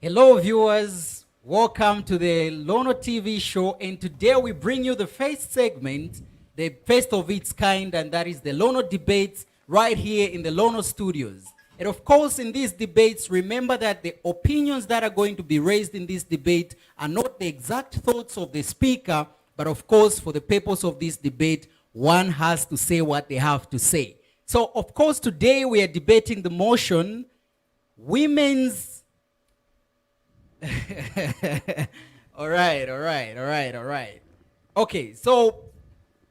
Hello, viewers. Welcome to the Lono TV show. And today we bring you the first segment, the first of its kind, and that is the Lono debates right here in the Lono studios. And of course, in these debates, remember that the opinions that are going to be raised in this debate are not the exact thoughts of the speaker, but of course, for the purpose of this debate, one has to say what they have to say. So, of course, today we are debating the motion, women's all right. Okay, so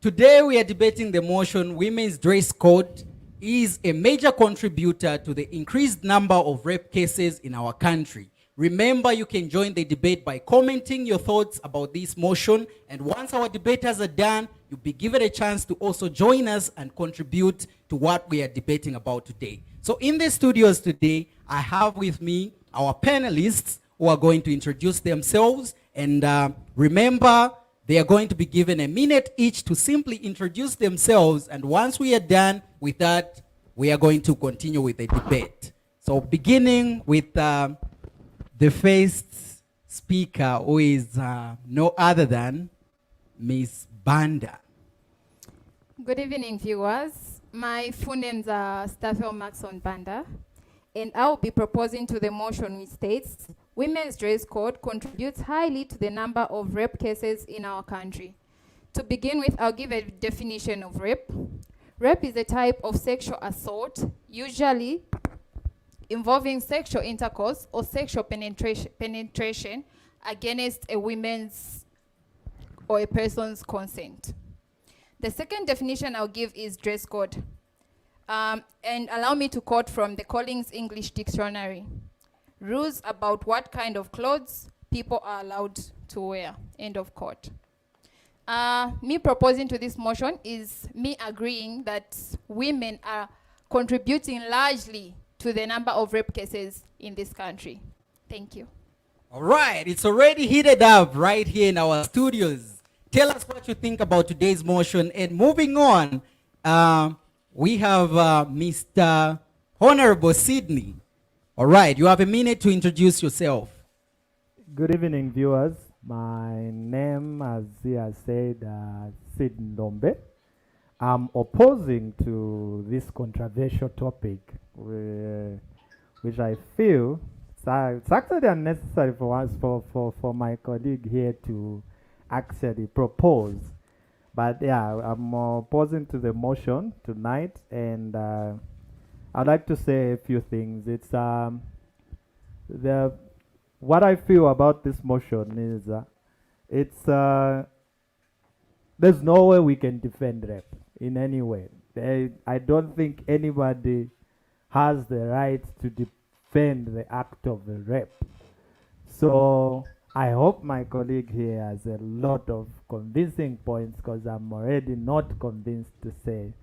today we are debating the motion, women's dress code is a major contributor to the increased number of rape cases in our country. Remember, you can join the debate by commenting your thoughts about this motion, and once our debaters are done, you'll be given a chance to also join us and contribute to what we are debating about today. So in the studios today, I have with me our panelists who are going to introduce themselves, and remember, they are going to be given a minute each to simply introduce themselves, and once we are done with that, we are going to continue with the debate. So beginning with the first speaker, who is no other than Miss Banda. Good evening, viewers. My full names are Staffel Maxon Banda, and I will be proposing to the motion which states, women's dress code contributes highly to the number of rape cases in our country. To begin with, I'll give a definition of rape. Rape is a type of sexual assault, usually involving sexual intercourse or sexual penetration against a woman's or a person's consent. The second definition I'll give is dress code. And allow me to quote from the Collins English Dictionary. Rules about what kind of clothes people are allowed to wear. End of quote. Me proposing to this motion is me agreeing that women are contributing largely to the number of rape cases in this country. Thank you. All right, it's already heated up right here in our studios. Tell us what you think about today's motion. And moving on, we have Mr. Honorable Sydney. All right, you have a minute to introduce yourself. Good evening, viewers. My name, as he has said, Sid Ndombe. I'm opposing to this controversial topic, which I feel it's actually unnecessary for us, for my colleague here to actually propose. But yeah, I'm opposing to the motion tonight, and I'd like to say a few things. It's what I feel about this motion is there's no way we can defend rape in any way. I don't think anybody has the right to defend the act of the rape. So I hope my colleague here has a lot of convincing points, because I'm already not convinced to say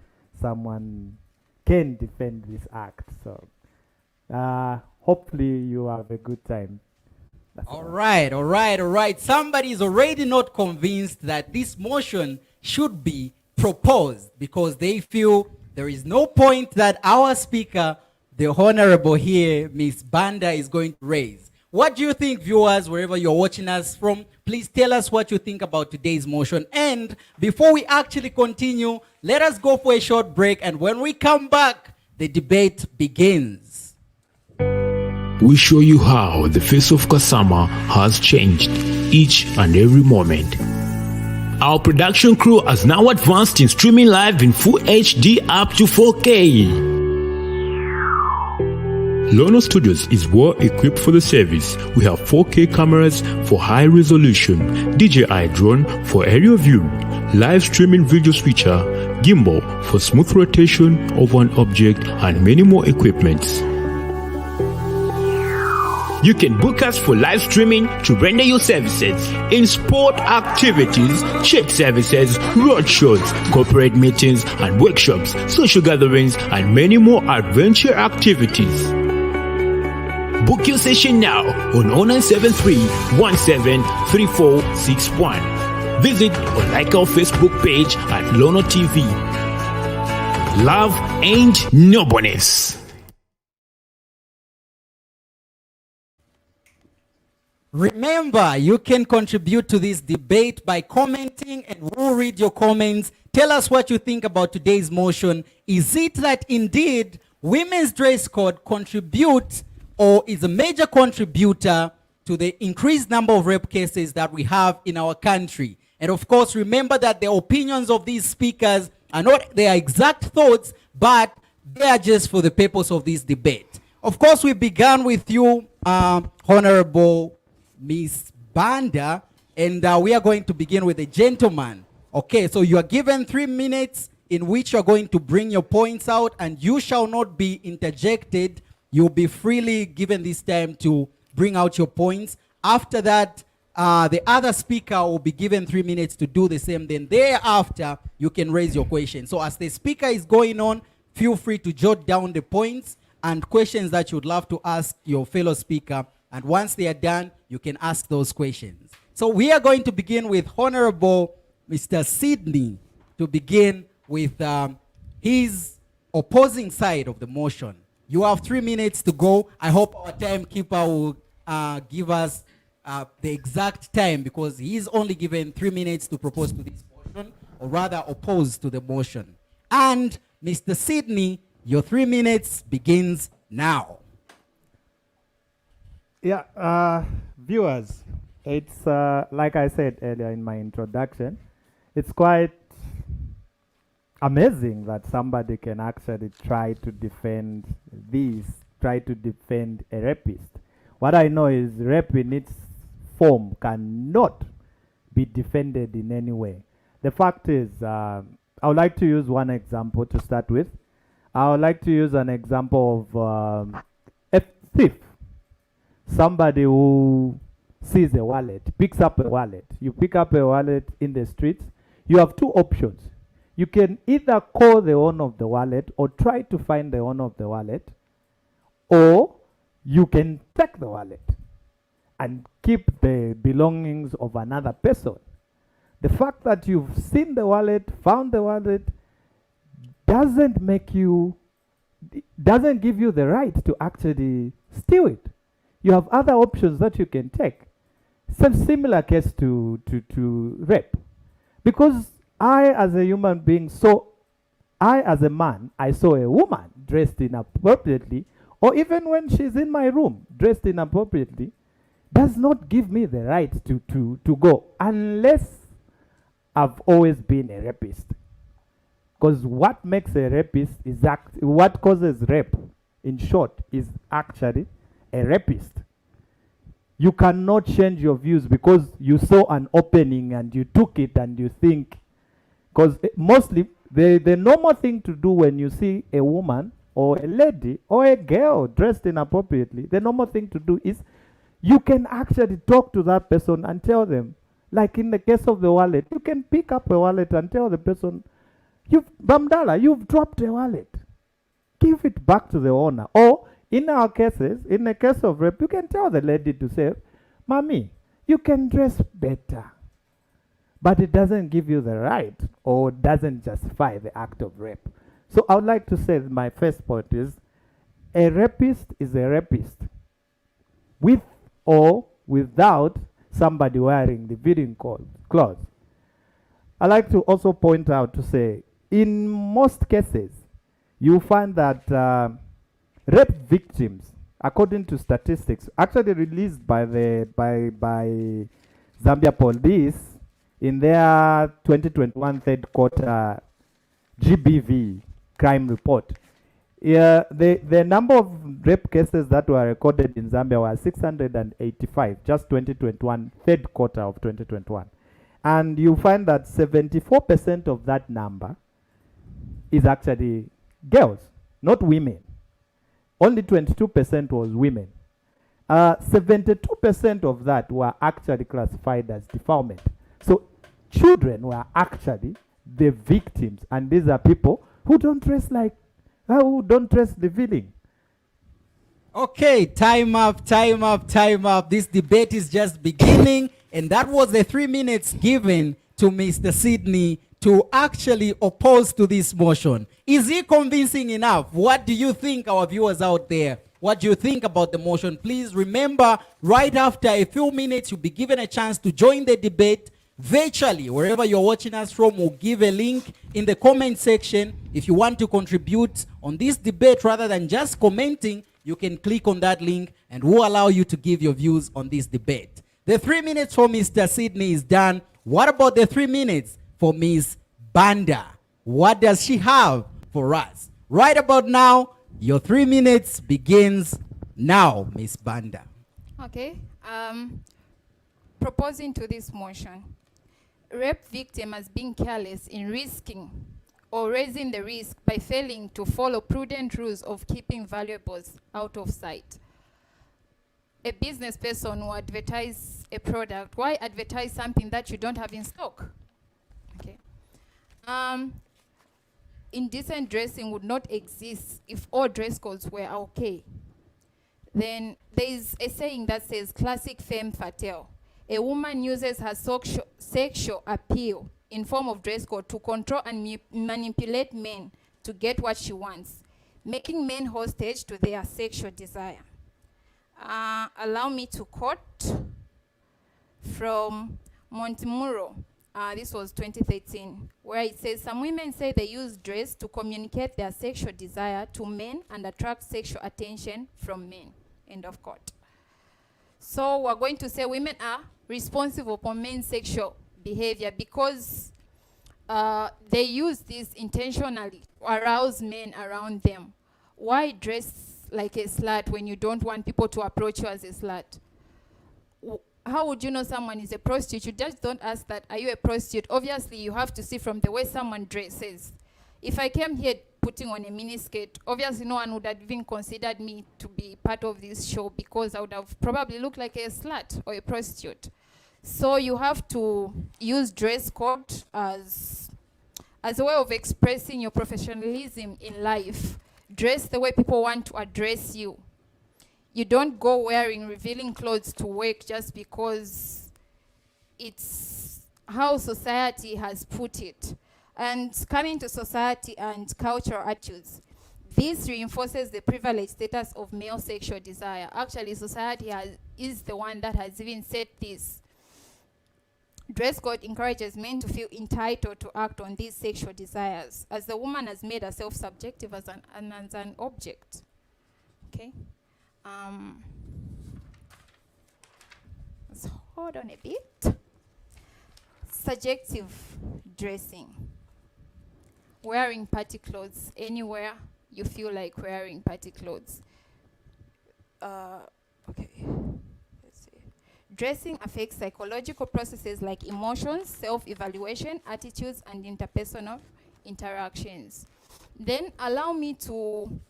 someone can defend this act. So hopefully you have a good time. All right. Somebody is already not convinced that this motion should be proposed, because they feel there is no point that our speaker, the honorable here, Ms. Banda, is going to raise. What do you think, viewers, wherever you're watching us from? Please tell us what you think about today's motion. And before we actually continue, let us go for a short break. And when we come back, the debate begins. We show you how the face of Kasama has changed each and every moment. Our production crew has now advanced in streaming live in full HD up to 4K. Lono Studios is well equipped for the service. We have 4K cameras for high resolution, DJI drone for aerial view, live streaming video switcher, gimbal for smooth rotation of an object, and many more equipments. You can book us for live streaming to render your services in sport activities, church services, road shows, corporate meetings and workshops, social gatherings, and many more adventure activities. Book your session now on 0973-173461. Visit or like our Facebook page at Lono TV. Love ain't no bonus. Remember, you can contribute to this debate by commenting, and we'll read your comments. Tell us what you think about today's motion. Is it that indeed women's dress code contributes or is a major contributor to the increased number of rape cases that we have in our country? And of course, remember that the opinions of these speakers are not their exact thoughts, but they are just for the purpose of this debate. Of course, we began with you, Honorable Miss Banda, and we are going to begin with the gentleman. Okay, so you are given 3 minutes in which you are going to bring your points out, and you shall not be interjected. You'll be freely given this time to bring out your points. After that, the other speaker will be given 3 minutes to do the same. Then thereafter, you can raise your question. So as the speaker is going on, feel free to jot down the points and questions that you'd love to ask your fellow speaker. And once they are done, you can ask those questions. So we are going to begin with Honorable Mr. Sydney to begin with his opposing side of the motion. You have 3 minutes to go. I hope our timekeeper will give us the exact time, because he is only given 3 minutes to propose to this motion, or rather oppose to the motion. And Mr. Sydney, your 3 minutes begins now. Yeah, viewers, it's like I said earlier in my introduction, it's quite amazing that somebody can actually try to defend a rapist. What I know is rape in its form cannot be defended in any way. The fact is, I would like to use one example to start with. I would like to use an example of a thief. Somebody who sees a wallet, picks up a wallet. You pick up a wallet in the streets. You have two options. You can either call the owner of the wallet or try to find the owner of the wallet, or you can take the wallet and keep the belongings of another person. The fact that you've seen the wallet, found the wallet, doesn't give you the right to actually steal it. You have other options that you can take. Some similar case to rape. Because I, as a human being, as a man, I saw a woman dressed inappropriately, or even when she's in my room dressed inappropriately, does not give me the right to go, unless I've always been a rapist. Because what makes a rapist is what causes rape, in short, is actually a rapist. You cannot change your views because you saw an opening and you took it and you think. Because mostly the normal thing to do when you see a woman or a lady or a girl dressed inappropriately, the normal thing to do is you can actually talk to that person and tell them. Like in the case of the wallet, you can pick up a wallet and tell the person, Bamdala, you've dropped a wallet. Give it back to the owner. Or in our cases, in the case of rape, you can tell the lady to say, Mommy, you can dress better. But it doesn't give you the right, or doesn't justify the act of rape. So I would like to say my first point is, a rapist is a rapist, with or without somebody wearing the veering clause. I like to also point out to say, in most cases, you find that rape victims, according to statistics, actually released by Zambia Police in their 2021 third quarter GBV crime report. The number of rape cases that were recorded in Zambia were 685, just 2021, third quarter of 2021. And you find that 74% of that number is actually girls, not women. Only 22% was women. 72% of that were actually classified as defilement. So children were actually the victims, and these are people who don't dress revealing. Okay, time up. This debate is just beginning, and that was the 3 minutes given to Mr. Sydney to actually oppose to this motion. Is he convincing enough? What do you think, our viewers out there? what do you think about the motion. Please remember, right after a few minutes, you'll be given a chance to join the debate virtually. Wherever you're watching us from, we'll give a link in the comment section. If you want to contribute on this debate rather than just commenting, you can click on that link and we'll allow you to give your views on this debate. The 3 minutes for Mr. Sydney is done. What about the 3 minutes for Ms. Banda? What does she have for us? Right about now, your 3 minutes begins now, Ms. Banda. Okay. Proposing to this motion, rape victim as being careless in risking or raising the risk by failing to follow prudent rules of keeping valuables out of sight. A business person who advertise a product, why advertise something that you don't have in stock? Okay. Indecent dressing would not exist if all dress codes were okay. Then there is a saying that says, classic femme fatale. A woman uses her sexual appeal in form of dress code to control and manipulate men to get what she wants, making men hostage to their sexual desire. Allow me to quote from Montemuro. This was 2013, where it says, some women say they use dress to communicate their sexual desire to men and attract sexual attention from men. End of quote. So we're going to say women are responsible for men's sexual behavior because they use this intentionally to arouse men around them. Why dress like a slut when you don't want people to approach you as a slut? How would you know someone is a prostitute? You just don't ask that, are you a prostitute? Obviously, you have to see from the way someone dresses. If I came here putting on a miniskirt, obviously no one would have even considered me to be part of this show because I would have probably looked like a slut or a prostitute. So you have to use dress code as a way of expressing your professionalism in life. Dress the way people want to address you. You don't go wearing revealing clothes to work just because it's how society has put it. And coming to society and cultural attitudes, this reinforces the privileged status of male sexual desire. Actually, society is the one that has even set this. Dress code encourages men to feel entitled to act on these sexual desires, as the woman has made herself subjective as an object. Okay? Let's hold on a bit. Subjective dressing. Wearing party clothes anywhere you feel like wearing party clothes. Okay. Let's see. Dressing affects psychological processes like emotions, self-evaluation, attitudes, and interpersonal interactions. Then allow me to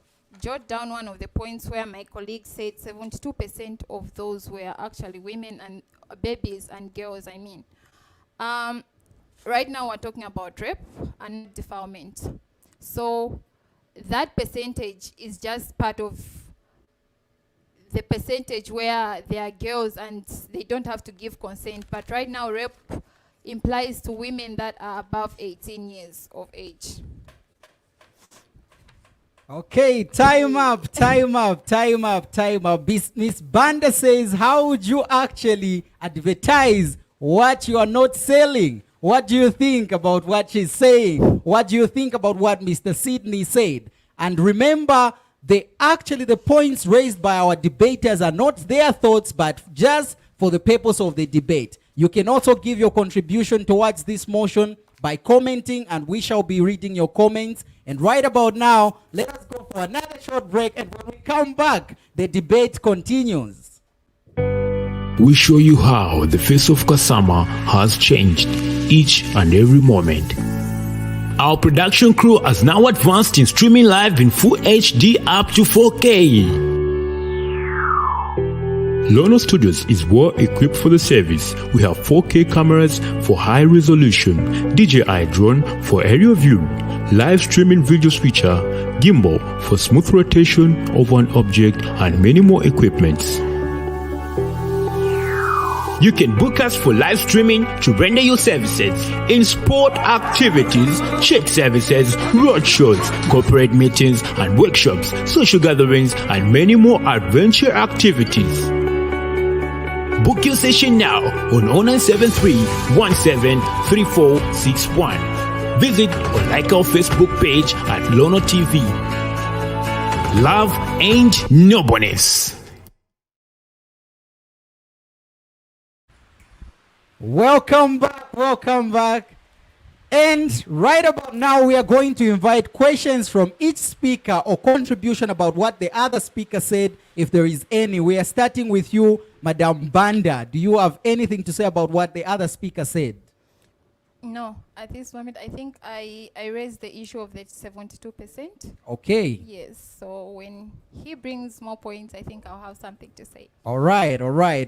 jot down one of the points where my colleague said 72% of those were actually women and babies and girls, I mean. Right now we're talking about rape and defilement. So that percentage is just part of the percentage where they are girls and they don't have to give consent. But right now rape implies to women that are above 18 years of age. Okay, time up. Miss Banda says, how would you actually advertise what you are not selling? What do you think about what she's saying? What do you think about what Mr. Sydney said? And remember, the points raised by our debaters are not their thoughts, but just for the purpose of the debate. You can also give your contribution towards this motion by commenting, and we shall be reading your comments. And right about now, let us go for another short break, and when we come back, the debate continues. We show you how the face of Kasama has changed each and every moment. Our production crew has now advanced in streaming live in full HD up to 4K. Lono Studios is well equipped for the service. We have 4K cameras for high resolution, DJI drone for aerial view, live streaming video switcher, gimbal for smooth rotation of an object, and many more equipments. You can book us for live streaming to render your services in sport activities, church services, roadshows, corporate meetings and workshops, social gatherings, and many more adventure activities. Book your session now on 0973 173461. Visit or like our Facebook page at Lono TV. Love ain't no bonus. Welcome back, welcome back. And right about now, we are going to invite questions from each speaker or contribution about what the other speaker said, if there is any. We are starting with you, Madam Banda. Do you have anything to say about what the other speaker said? No, at this moment, I think I raised the issue of the 72%. Okay. Yes, so when he brings more points, I think I'll have something to say. All right.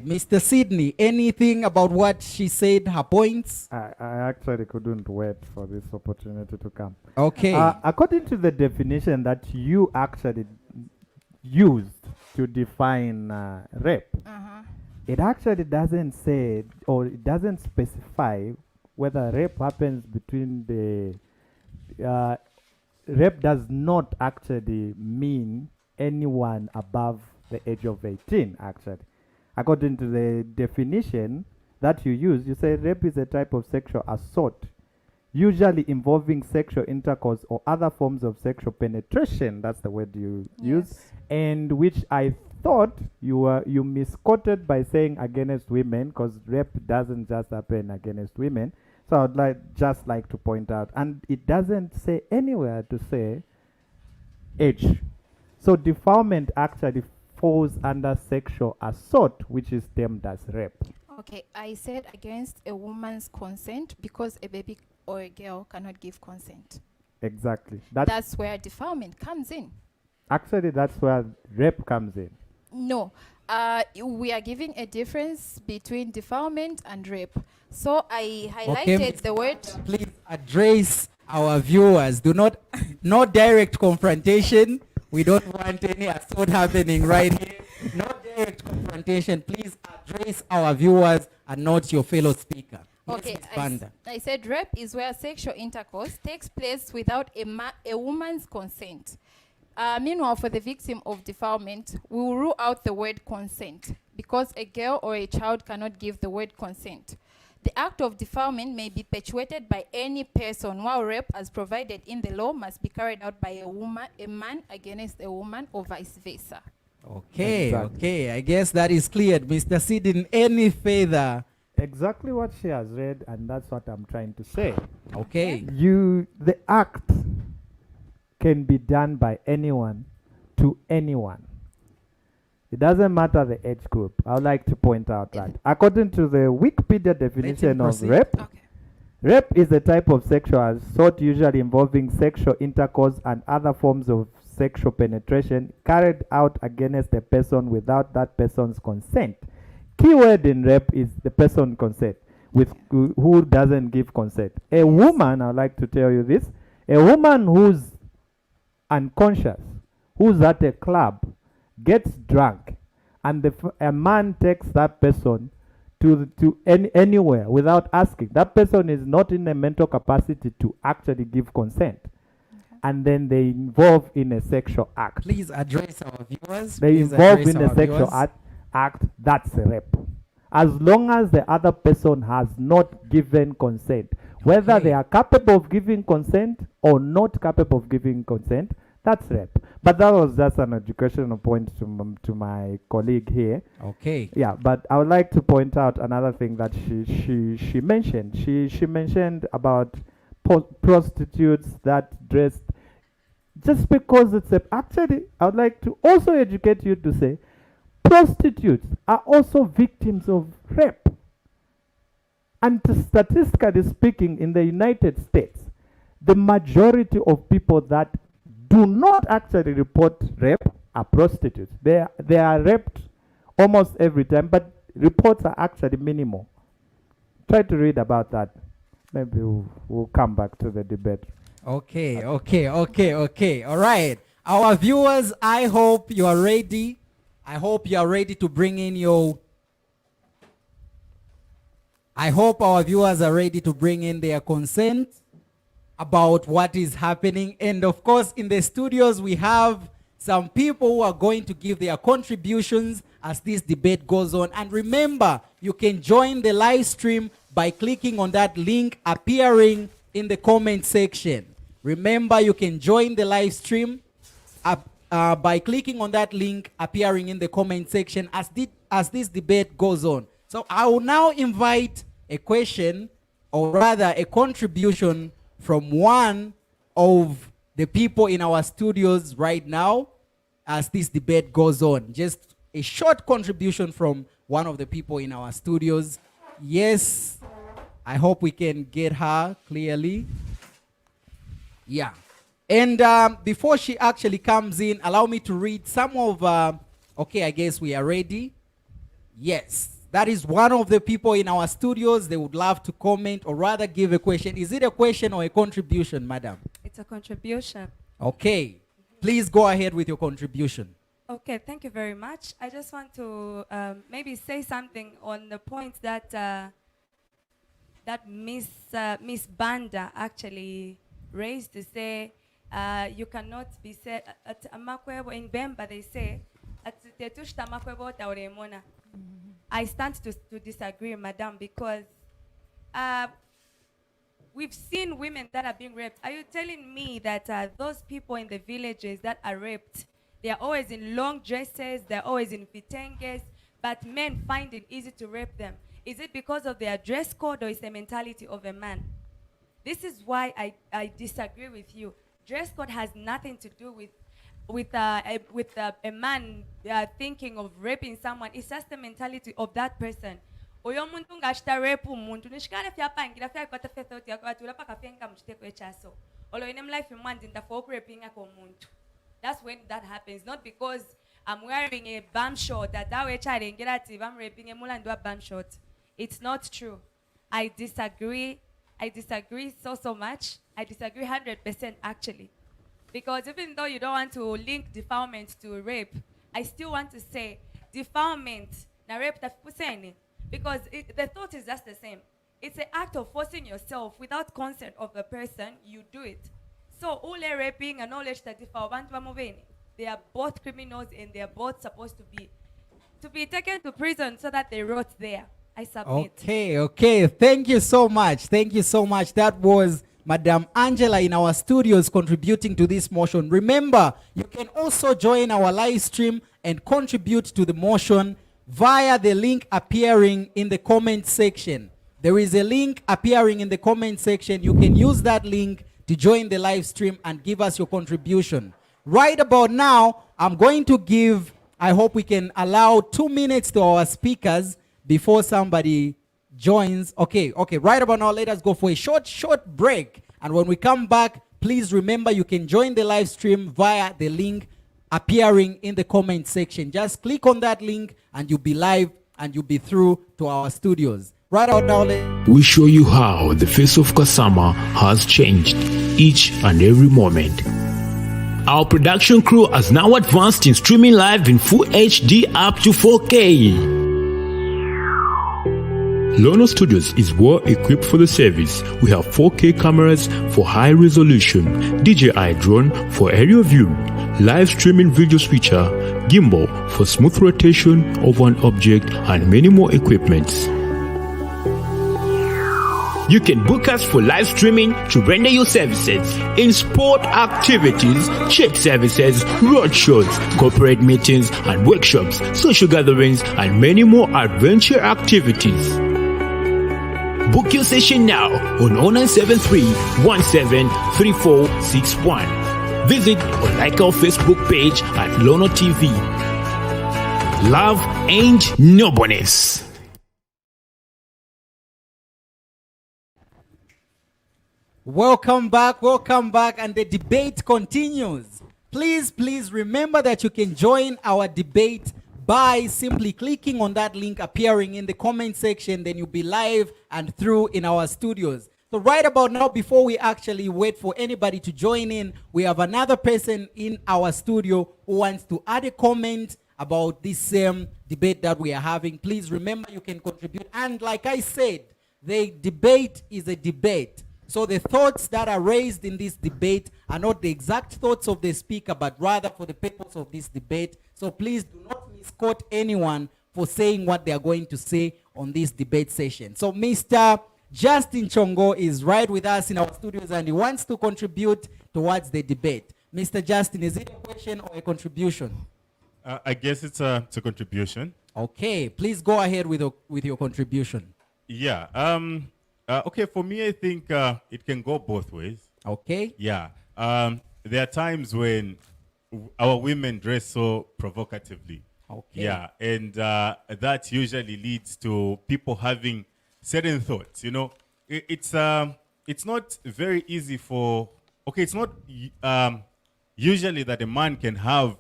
Mr. Sydney, anything about what she said, her points? I actually couldn't wait for this opportunity to come. Okay. According to the definition that you actually used to define rape, it actually doesn't say, or it doesn't specify whether rape happens between the rape does not actually mean anyone above the age of 18 actually. According to the definition that you use, you say rape is a type of sexual assault usually involving sexual intercourse or other forms of sexual penetration. That's the word you use, and which I thought you misquoted by saying against women, because rape doesn't just happen against women. So I'd just like to point out, and it doesn't say anywhere to say age. So defilement actually falls under sexual assault, which is termed as rape. Okay, I said against a woman's consent because a baby or a girl cannot give consent. Exactly. That's where defilement comes in. Actually, that's where rape comes in. No, we are giving a difference between defilement and rape. So I highlighted the word. Please address our viewers. No direct confrontation. We don't want any assault happening right here. No direct confrontation. Please address our viewers and not your fellow speaker. Okay, Yes, I said rape is where sexual intercourse takes place without a woman's consent. Meanwhile, for the victim of defilement, we will rule out the word consent because a girl or a child cannot give the word consent. The act of defilement may be perpetuated by any person, while rape, as provided in the law, must be carried out by a man against a woman, or vice versa. Okay, Exactly. okay. I guess that is cleared. Mr. Sidin, any further? Exactly what she has read, and that's what I'm trying to say. Okay. The act can be done by anyone to anyone. It doesn't matter the age group. I would like to point out that according to the Wikipedia definition of proceed. rape, Okay. rape is a type of sexual assault usually involving sexual intercourse and other forms of sexual penetration carried out against a person without that person's consent. Keyword in rape is the person consent, with who doesn't give consent. A woman, I'd like to tell you this, a woman who's unconscious, who's at a club, gets drunk, and a man takes that person to anywhere without asking. That person is not in a mental capacity to actually give consent. And then they involve in a sexual act. Please address our viewers. They Please involve address in a our sexual viewers. act, that's rape. As long as the other person has not given consent, whether Okay. they are capable of giving consent or not capable of giving consent, that's rape. But that was just an educational point to my colleague here. Okay. Yeah, but I would like to point out another thing that she mentioned. She mentioned about prostitutes that dressed. Just because it's actually, I would like to also educate you to say, prostitutes are also victims of rape. And statistically speaking, in the United States, the majority of people that do not actually report rape are prostitutes. They are raped almost every time, but reports are actually minimal. Try to read about that. Maybe we'll come back to the debate. Okay. All right. Our viewers, I hope you are ready. I hope you are ready to bring in your I hope our viewers are ready to bring in their consent about what is happening. And of course, in the studios, we have some people who are going to give their contributions as this debate goes on. And remember, you can join the live stream by clicking on that link appearing in the comment section. Remember, you can join the live stream by clicking on that link appearing in the comment section as this debate goes on. So I will now invite a question, or rather a contribution from one of the people in our studios right now as this debate goes on. Just a short contribution from one of the people in our studios. Yes, I hope we can get her clearly. Yeah. And before she actually comes in, allow me to read some of, okay, I guess we are ready. Yes, that is one of the people in our studios. They would love to comment or rather give a question. Is it a question or a contribution, madam? It's a contribution. Okay, please go ahead with your contribution. Okay, thank you very much. I just want to maybe say something on the point that that Miss Banda actually raised to say you cannot be said at Amakwebo in Bemba. They say at Tetushta Amakwebo Tauremona. I stand to disagree, madam, because we've seen women that are being raped. Are you telling me that those people in the villages that are raped, they are always in long dresses, they're always in vitenges, but men find it easy to rape them? Is it because of their dress code, or is the mentality of a man? This is why I disagree with you. Dress code has nothing to do with a man thinking of raping someone. It's just the mentality of that person. Oyo muntu ngashita rape umuntu nishikane fyapangira fyakwata fethoti yakwatula paka fyenka mchiteko echaso. Olo inem life imwandi ndafa okuraping ako umuntu. That's when that happens, not because I'm wearing a bum short that we charengera ati I'm raping a mula ndwa bum short. It's not true. I disagree so much. I disagree 100% actually. Because even though you don't want to link defilement to rape, I still want to say defilement na rape tafipuseni. Because the thought is just the same. It's an act of forcing yourself without consent of the person, you do it. So all raping and all they are both criminals, and they are both supposed to be taken to prison so that they rot there. I submit. Okay. Thank you so much. That was Madam Angela in our studios contributing to this motion. Remember, you can also join our live stream and contribute to the motion via the link appearing in the comment section. There is a link appearing in the comment section. You can use that link to join the live stream and give us your contribution. Right about now, I'm going to give, I hope we can allow 2 minutes to our speakers before somebody joins. Okay, right about now, let us go for a short break. And when we come back, please remember you can join the live stream via the link appearing in the comment section. Just click on that link and you'll be live and you'll be through to our studios. Right out now, we show you how the face of Kasama has changed each and every moment. Our production crew has now advanced in streaming live in full HD up to 4K. Lono Studios is well equipped for the service. We have 4K cameras for high resolution, DJI drone for aerial view, live streaming video switcher, gimbal for smooth rotation of an object, and many more equipments. You can book us for live streaming to render your services in sport activities, church services, road shows, corporate meetings and workshops, social gatherings, and many more adventure activities. Book your session now on 0973 173461. Visit or like our Facebook page at Lono TV. Love ain't no bonus. Welcome back, and the debate continues. Please remember that you can join our debate by simply clicking on that link appearing in the comment section. Then you'll be live and through in our studios. So right about now, before we actually wait for anybody to join in, we have another person in our studio who wants to add a comment about this same debate that we are having. Please remember you can contribute. And like I said, the debate is a debate. So the thoughts that are raised in this debate are not the exact thoughts of the speaker, but rather for the purpose of this debate. So please do not misquote anyone for saying what they are going to say on this debate session. So Mr. Justin Chongo is right with us in our studios and he wants to contribute towards the debate. Mr. Justin, is it a question or a contribution? I guess it's a contribution. Okay, please go ahead with your contribution. Yeah. Okay, for me, I think it can go both ways. Okay. Yeah. There are times when our women dress so provocatively. Okay. Yeah, and that usually leads to people having certain thoughts. You know, it's not very easy for. Okay, it's not usually that a man can have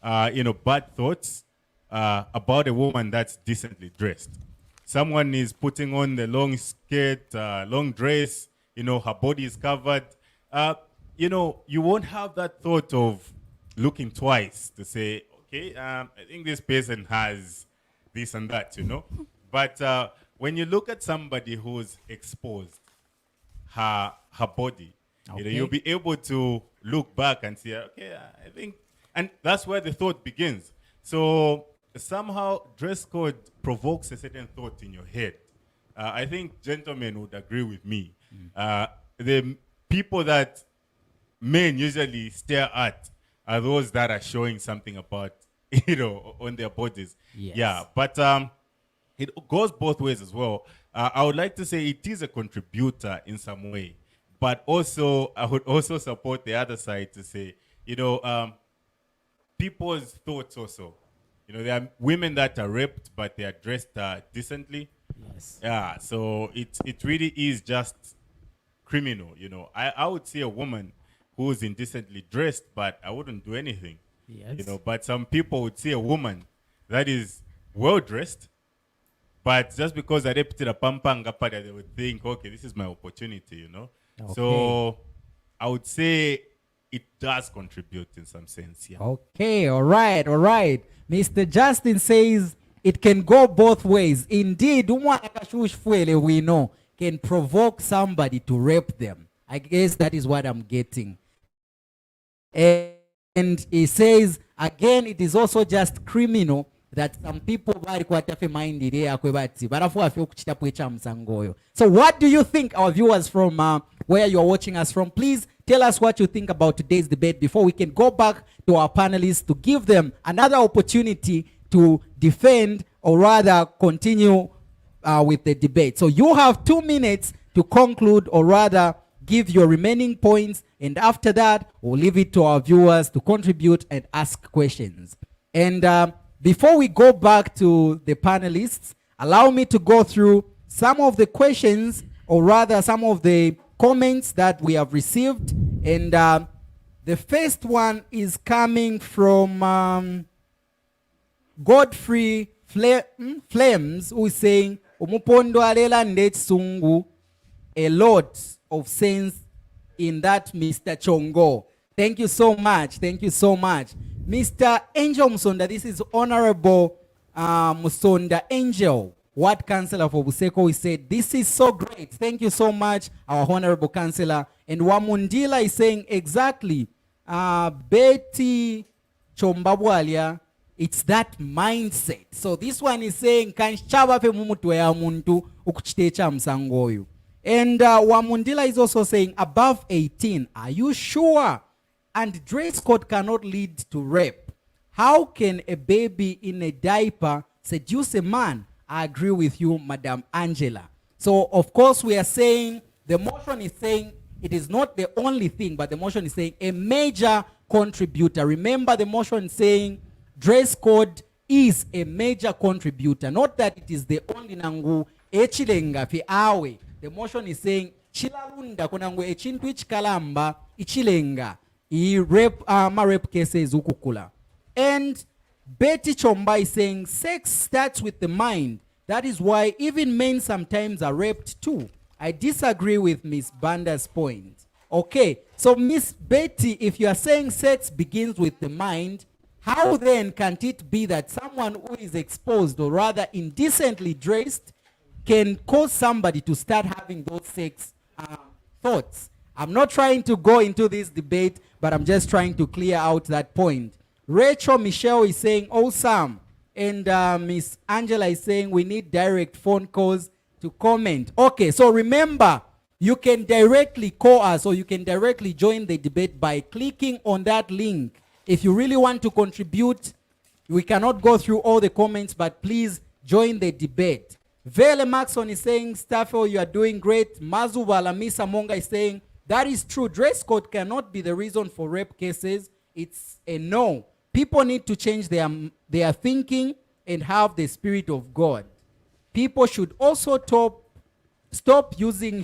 bad thoughts about a woman that's decently dressed. Someone is putting on the long skirt, long dress, her body is covered. You won't have that thought of looking twice to say, okay, I think this person has this and that, But when you look at somebody who's exposed her body, Okay. you'll be able to look back and say, okay, I think, and that's where the thought begins. So somehow dress code provokes a certain thought in your head. I think gentlemen would agree with me. The people that men usually stare at are those that are showing something about, on their bodies. Yes. Yeah, but it goes both ways as well. I would like to say it is a contributor in some way, but also I would also support the other side to say, people's thoughts also. There are women that are raped, but they are dressed decently. Yes. Yeah, so it really is just criminal. I would see a woman who's indecently dressed, but I wouldn't do anything. Yes. But some people would see a woman that is well dressed, but just because I repeated a pampanga party, they would think, okay, this is my opportunity. Okay. So I would say it does contribute in some sense. Yeah. Okay, all right. Mr. Justin says it can go both ways. Indeed, we know can provoke somebody to rape them. I guess that is what I'm getting. And he says, again, it is also just criminal that some people So what do you think, our viewers from where you're watching us from? Please tell us what you think about today's debate before we can go back to our panelists to give them another opportunity to defend or rather continue with the debate. So you have 2 minutes to conclude or rather give your remaining points, and after that we'll leave it to our viewers to contribute and ask questions. And before we go back to the panelists, allow me to go through some of the questions or rather some of the comments that we have received. And the first one is coming from Godfrey Flames, who is saying, Umupondo alela ndetsungu, a lot of sense in that, Mr. Chongo. Thank you so much. Thank you so much. Mr. Angel Musonda, this is Honorable Musonda Angel, Ward Councillor for Buseko. We said, this is so great. Thank you so much, our Honorable Councillor. And Wamundila is saying, exactly, Betty Chombabwalia, it's that mindset. So this one is saying, Kanchaba fe mumutu ya muntu ukuchitecha msangoyu. And Wamundila is also saying, above 18, are you sure? And dress code cannot lead to rape. How can a baby in a diaper seduce a man? I agree with you, Madam Angela. So, of course, we are saying, the motion is saying, it is not the only thing, but the motion is saying a major contributor. Remember, the motion saying dress code is a major contributor. Not that it is the only nangu echilenga fi awe. The motion is saying chilalunda konangu echintu ichikalamba ichilenga. Rape cases ukukula. And Betty Chomba is saying sex starts with the mind. That is why even men sometimes are raped too. I disagree with Miss Banda's point. Okay, so Miss Betty, if you are saying sex begins with the mind, how then can it be that someone who is exposed or rather indecently dressed can cause somebody to start having those sex thoughts. I'm not trying to go into this debate, but I'm just trying to clear out that point. Rachel Michelle is saying awesome, and Miss Angela is saying we need direct phone calls to comment. Okay, so remember, you can directly call us or you can directly join the debate by clicking on that link. If you really want to contribute, we cannot go through all the comments, but please join the debate. Vele Maxon is saying, Staffel, you are doing great. Mazu Walamisa Monga is saying, that is true. Dress code cannot be the reason for rape cases. It's a no. People need to change their thinking and have the Spirit of God. People should also stop using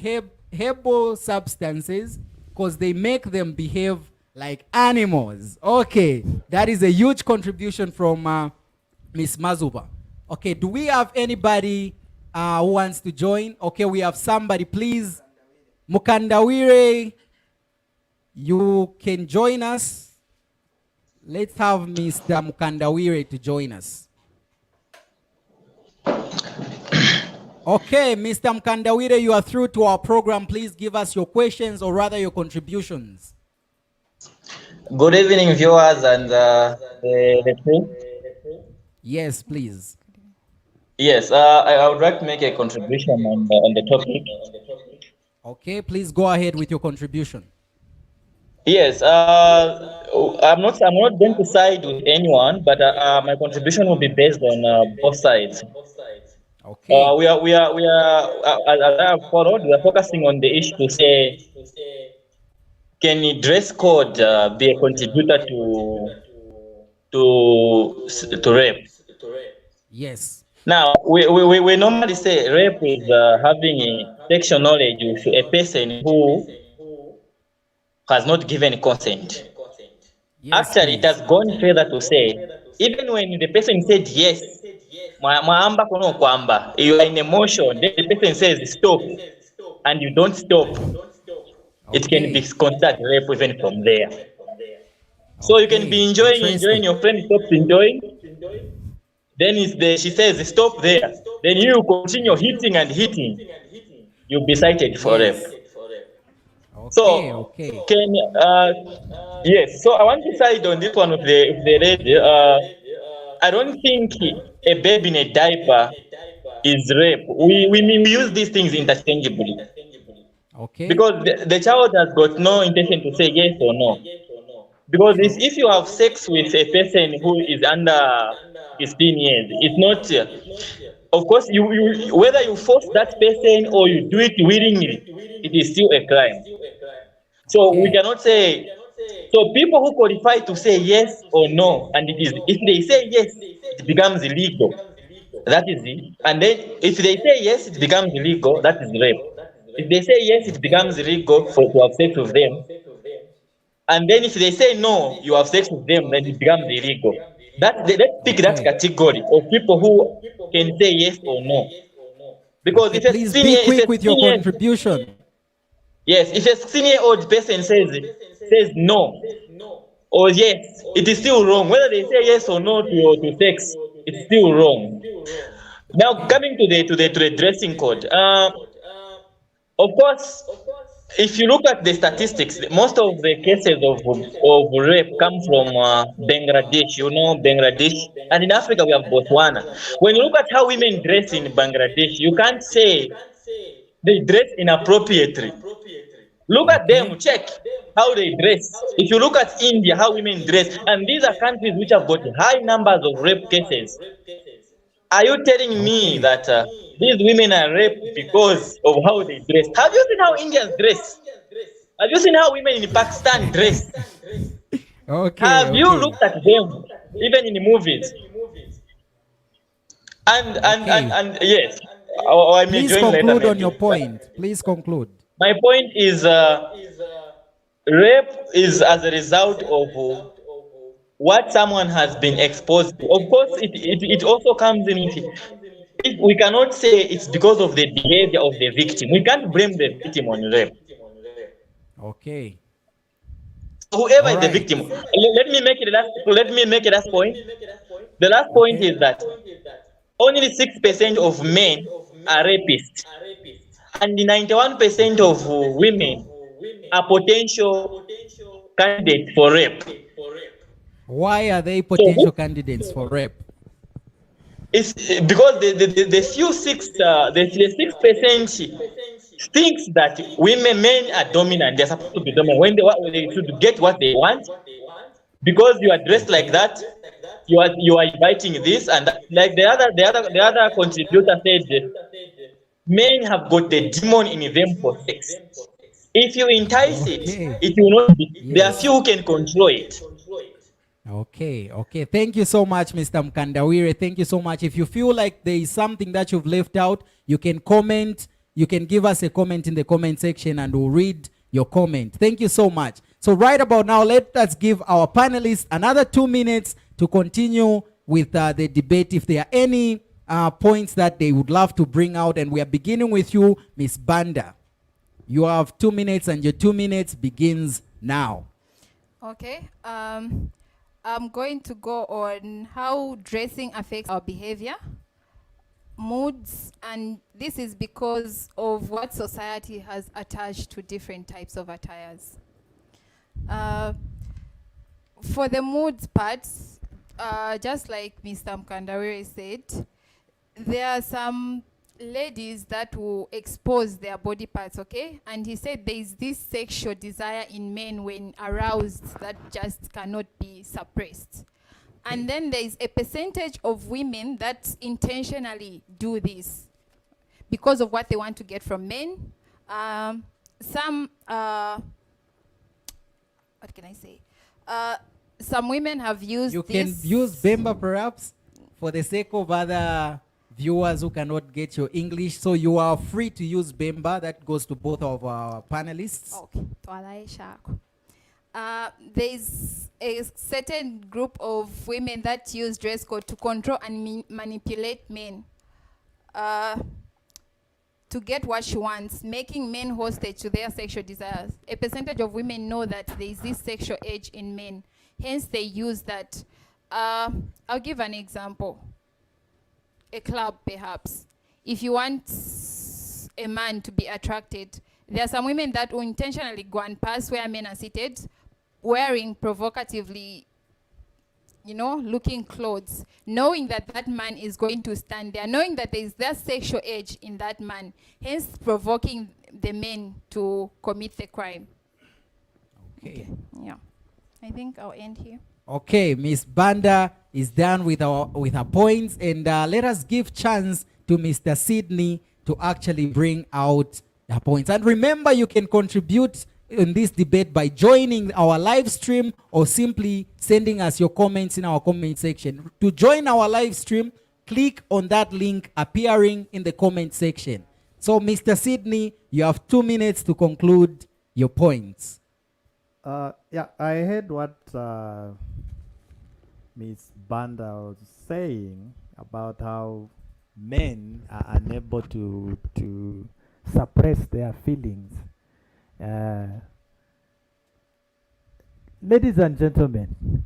herbal substances because they make them behave like animals. Okay, that is a huge contribution from Miss Mazuba. Okay, do we have anybody who wants to join? Okay, we have somebody, please. Mukandawire, you can join us. Let's have Mr. Mukandawire to join us. Okay, Mr. Mkandawire, you are through to our program. Please give us your questions or rather your contributions. Good evening, viewers and the crew. Yes, please. Yes, I would like to make a contribution on the topic. Okay, please go ahead with your contribution. Yes, I'm not going to side with anyone, but my contribution will be based on both sides. Okay. We are as I have followed, we are focusing on the issue to say, can the dress code be a contributor to rape? Yes. Now, we normally say rape is having a sexual knowledge with a person who has not given consent. Yes, actually, please. it has gone further to say, even when the person said yes, mwamba kono kwamba, you are in emotion, then the person says stop, and you don't stop, it can be considered rape even from there. So you can be enjoying, your friend stops enjoying, then she says stop there, then you continue hitting and hitting, you'll be cited for rape. So can yes, so I want to side on this one with the lady. I don't think a baby in a diaper is rape. We use these things interchangeably. Okay. Because the child has got no intention to say yes or no. Because if you have sex with a person who is under 15 years, it's not. Of course, you whether you force that person or you do it willingly, it is still a crime. So we cannot say. So people who qualify to say yes or no, and it is if they say yes, it becomes illegal. That is it. And then if they say yes, it becomes illegal. That is rape. If they say yes, it becomes illegal to have sex with them. And then if they say no, you have sex with them, then it becomes illegal. Let's pick that category of people who can say yes or no. Because if please be quick with your contribution. Yes, if a senior-old person says no or yes, it is still wrong. Whether they say yes or no to sex, it's still wrong. Now coming to the dressing code, of course, if you look at the statistics, most of the cases of rape come from Bangladesh. You know Bangladesh, and in Africa we have Botswana. When you look at how women dress in Bangladesh, you can't say they dress inappropriately. Look at them, check how they dress. If you look at India, how women dress, and these are countries which have got high numbers of rape cases. Are you telling me that these women are raped because of how they dress? Have you seen how Indians dress? Have you seen how women in Pakistan dress? Have you looked at them, even in the movies? And yes, I may please join conclude later, on your point. Please conclude. My point is, rape is as a result of what someone has been exposed to. Of course, it also comes in. We cannot say it's because of the behavior of the victim. We can't blame the victim on rape. Okay. So whoever is the victim, let me make it last point. The last point is that only 6% of men are rapists, and 91% of women are potential candidates for rape. Why are they So potential candidates for rape? it's because the few six, the 6% thinks that men are dominant. They're supposed to be dominant when they should get what they want. Because you are dressed like that, you are inviting this and that. Like the other contributor said, men have got the demon in them for sex. If you entice it, Okay. it will not be. There are Yes. few who can control it. Okay. Thank you so much, Mr. Mkandawire. Thank you so much. If you feel like there is something that you've left out, you can comment. You can give us a comment in the comment section and we'll read your comment. Thank you so much. So right about now, let us give our panelists another 2 minutes to continue with the debate. If there are any points that they would love to bring out, and we are beginning with you, Ms. Banda. You have 2 minutes and your 2 minutes begins now. Okay. I'm going to go on how dressing affects our behavior, moods, and this is because of what society has attached to different types of attires. For the moods part, just like Mr. Mkandawire said, there are some ladies that will expose their body parts, okay? And he said there is this sexual desire in men when aroused that just cannot be suppressed. And then there is a percentage of women that intentionally do this because of what they want to get from men. Some, what can I say? Some women have used You this. can use Bemba perhaps for the sake of other viewers who cannot get your English. So you are free to use Bemba. That goes to both of our panelists. Okay. There's a certain group of women that use dress code to control and manipulate men to get what she wants, making men hostage to their sexual desires. A percentage of women know that there is this sexual urge in men, hence they use that. I'll give an example. A club, perhaps. If you want a man to be attracted, there are some women that will intentionally go and pass where men are seated, wearing provocatively, looking clothes, knowing that that man is going to stand there, knowing that there is that sexual urge in that man, hence provoking the men to commit the crime. Okay. Yeah. I think I'll end here. Okay, Ms. Banda is done with her points, and let us give chance to Mr. Sydney to actually bring out her points. And remember, you can contribute in this debate by joining our live stream or simply sending us your comments in our comment section. To join our live stream, click on that link appearing in the comment section. So, Mr. Sydney, you have 2 minutes to conclude your points. Yeah, I heard what Ms. Banda was saying about how men are unable to suppress their feelings. Ladies and gentlemen,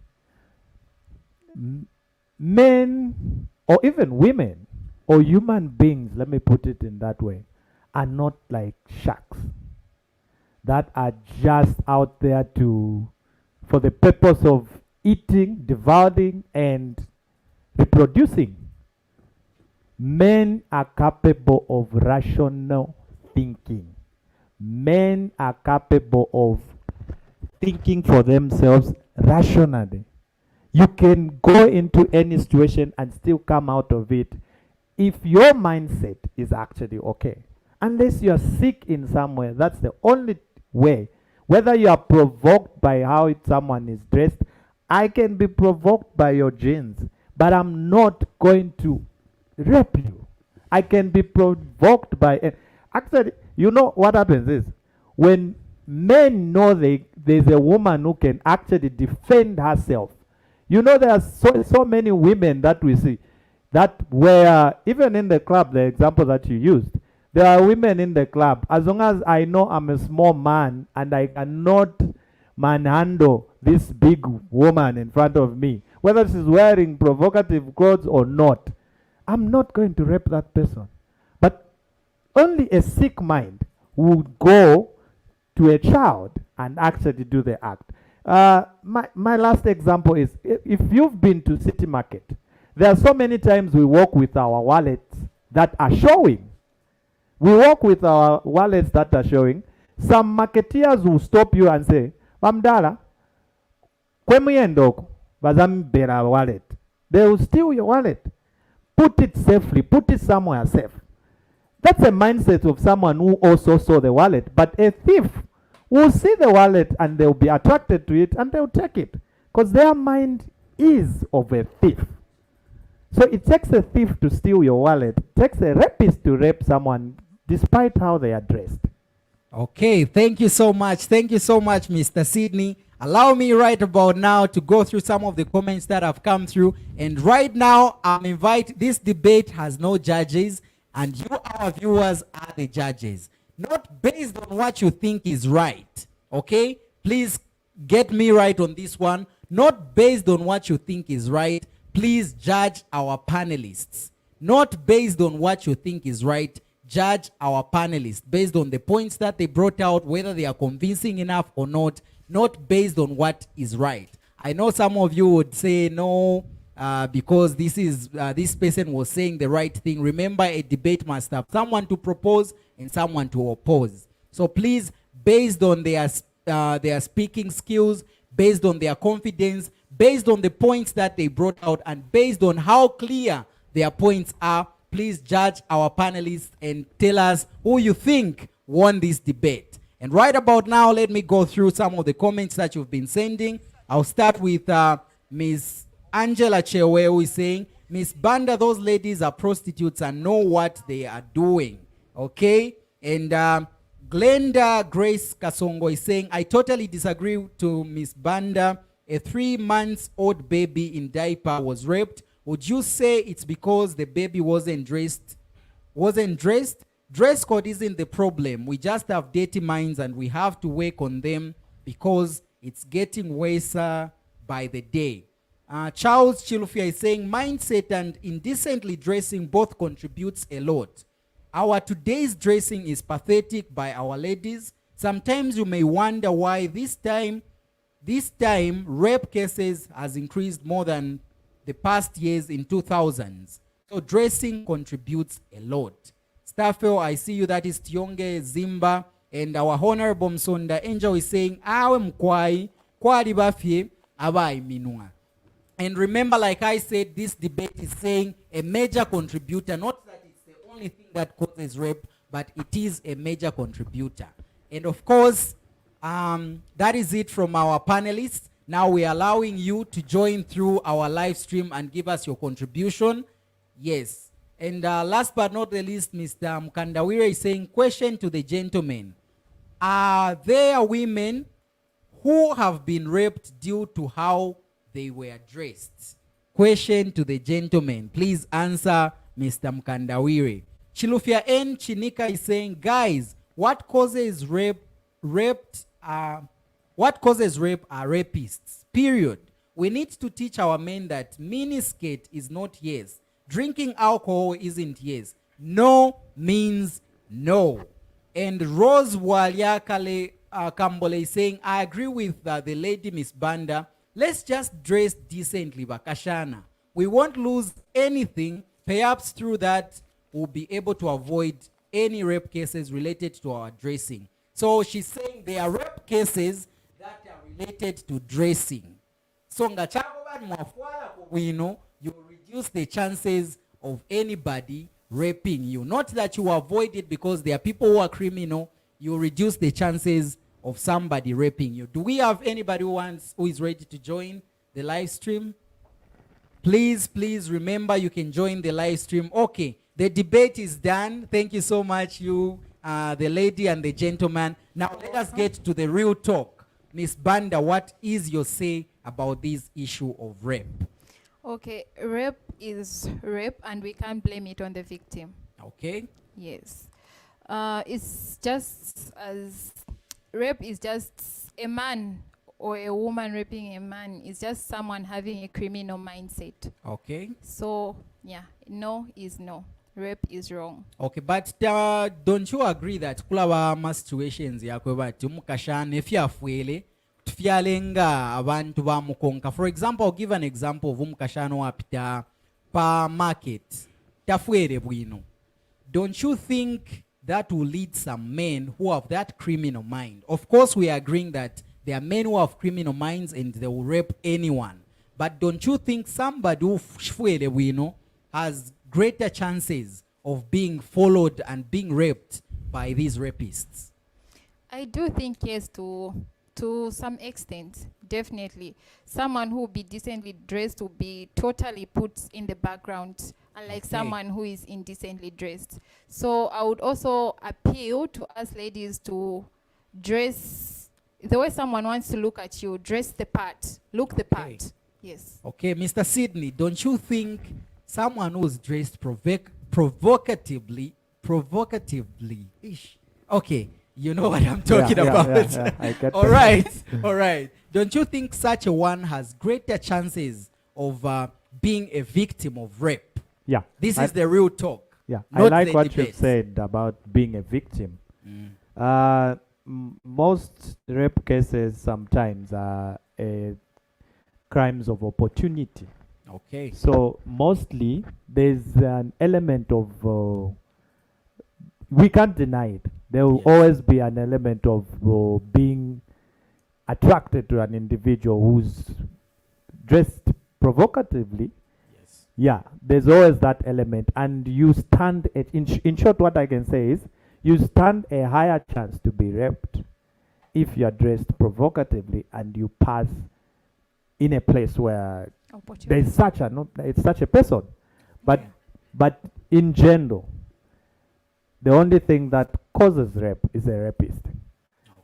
men or even women or human beings, let me put it in that way, are not like sharks that are just out there for the purpose of eating, devouring, and reproducing. Men are capable of rational thinking. Men are capable of thinking for themselves rationally. You can go into any situation and still come out of it if your mindset is actually okay. Unless you are sick in some way, that's the only way. Whether you are provoked by how someone is dressed, I can be provoked by your jeans, but I'm not going to rape you. I can be provoked by... Actually, you know what happens is, when men know there's a woman who can actually defend herself, there are so many women that we see that were, even in the club, the example that you used, there are women in the club, as long as I know I'm a small man and I cannot manhandle this big woman in front of me, whether she's wearing provocative clothes or not, I'm not going to rape that person. But only a sick mind would go to a child and actually do the act. My last example is if you've been to City Market, there are so many times we walk with our wallets that are showing. We walk with our wallets that are showing. Some marketeers will stop you and say, Bamdala, kwemuyendoko, bazambera wallet. They will steal your wallet. Put it safely, put it somewhere safe. That's a mindset of someone who also saw the wallet. But a thief will see the wallet and they'll be attracted to it and they'll take it. Because their mind is of a thief. So it takes a thief to steal your wallet. It takes a rapist to rape someone despite how they are dressed. Okay, thank you so much. Thank you so much, Mr. Sydney. Allow me right about now to go through some of the comments that have come through. And right now, this debate has no judges, and you, our viewers, are the judges. Not based on what you think is right, okay? Please get me right on this one. Not based on what you think is right. Please judge our panelists. Not based on what you think is right. Judge our panelists based on the points that they brought out, whether they are convincing enough or not based on what is right. I know some of you would say no, because this person was saying the right thing. Remember, a debate must have someone to propose and someone to oppose. So please, based on their speaking skills, based on their confidence, based on the points that they brought out, and based on how clear their points are, please judge our panelists and tell us who you think won this debate. And right about now, let me go through some of the comments that you've been sending. I'll start with Ms. Angela Chewe, who is saying, Ms. Banda, those ladies are prostitutes and know what they are doing. Okay? And Glenda Grace Kasongo is saying, I totally disagree to Ms. Banda. A 3-month-old baby in diaper was raped. Would you say it's because the baby wasn't dressed? Dress code isn't the problem. We just have dirty minds and we have to work on them because it's getting worse by the day. Charles Chilufia is saying, mindset and indecently dressing both contributes a lot. Our today's dressing is pathetic by our ladies. Sometimes you may wonder why this time rape cases has increased more than the past years in 2000s. So dressing contributes a lot. Staffel, I see you, that is Tionge Zimba. And our Honorable Msonda Angel is saying, awe mkwai, kwa ribafye, abai minua. And remember, like I said, this debate is saying a major contributor, not that it's the only thing that causes rape, but it is a major contributor. And of course, that is it from our panelists. Now we are allowing you to join through our live stream and give us your contribution. Yes. And last but not the least, Mr. Mkandawire is saying, question to the gentlemen. Are there women who have been raped due to how they were dressed? Question to the gentlemen. Please answer, Mr. Mkandawire. Chilufia N. Chinika is saying, guys, what causes rape are rapists, period. We need to teach our men that miniskirt is not yes. Drinking alcohol isn't yes. No means no. And Rose Waliakale Kambole is saying, I agree with the lady, Miss Banda. Let's just dress decently, Bakashana. We won't lose anything. Perhaps through that, we'll be able to avoid any rape cases related to our dressing. So she's saying there are rape cases that are related to dressing. So you reduce the chances of anybody raping you. Not that you avoid it because there are people who are criminal. You reduce the chances of somebody raping you. Do we have anybody who is ready to join the live stream? Please remember you can join the live stream. Okay, the debate is done. Thank you so much, you, the lady and the gentleman. Now let us get to the real talk. Miss Banda, what is your say about this issue of rape? Okay, rape is rape and we can't blame it on the victim. Okay. Yes. It's just as rape is just a man or a woman raping a man. It's just someone having a criminal mindset. Okay. So, yeah, no is no. rape is wrong. Okay, but don't you agree that kulaba ma situations yakwe bati mukashane fyafwele tufyalenga abantu bamukonka? For example, I'll give an example of umukashano wapita pa market tafwele bwino. Don't you think that will lead some men who have that criminal mind? Of course, we are agreeing that there are men who have criminal minds and they will rape anyone. But don't you think somebody who fwele bwino has greater chances of being followed and being raped by these rapists? I do think yes, to some extent, definitely. Someone who will be decently dressed will be totally put in the background, unlike Okay. someone who is indecently dressed. So I would also appeal to us ladies to dress the way someone wants to look at you, dress the part, look the Okay. part. Yes. Okay, Mr. Sydney, don't you think someone who's dressed provocatively, ish. Okay, you know what I'm talking about. I get All that. right, all right. Don't you think such a one has greater chances of being a victim of rape? Yeah. This I- is the real talk. Yeah, I not like the what debate. you've said about being a victim. Mm. Most rape cases sometimes are crimes of opportunity. Okay. So mostly there's an element of we can't deny it. There will Yes. always be an element of being attracted to an individual who's dressed provocatively. Yes. Yeah, there's always that element, and you stand at, in short, what I can say is you stand a higher chance to be raped if you are dressed provocatively and you pass in a place where there is such a it's such a person. But Yeah. but in general, the only thing that causes rape is a rapist.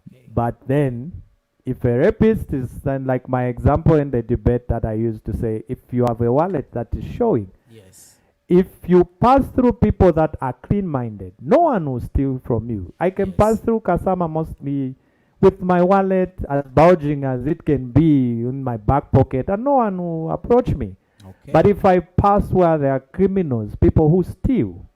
Okay. But then, if a rapist is then like my example in the debate that I used to say, if you have a wallet that is showing, Yes. if you pass through people that are clean-minded, no one will steal from you. I can Yes. pass through Kasama mostly with my wallet as bulging as it can be in my back pocket, and no one will approach me. Okay. But if I pass where there are criminals, people who steal,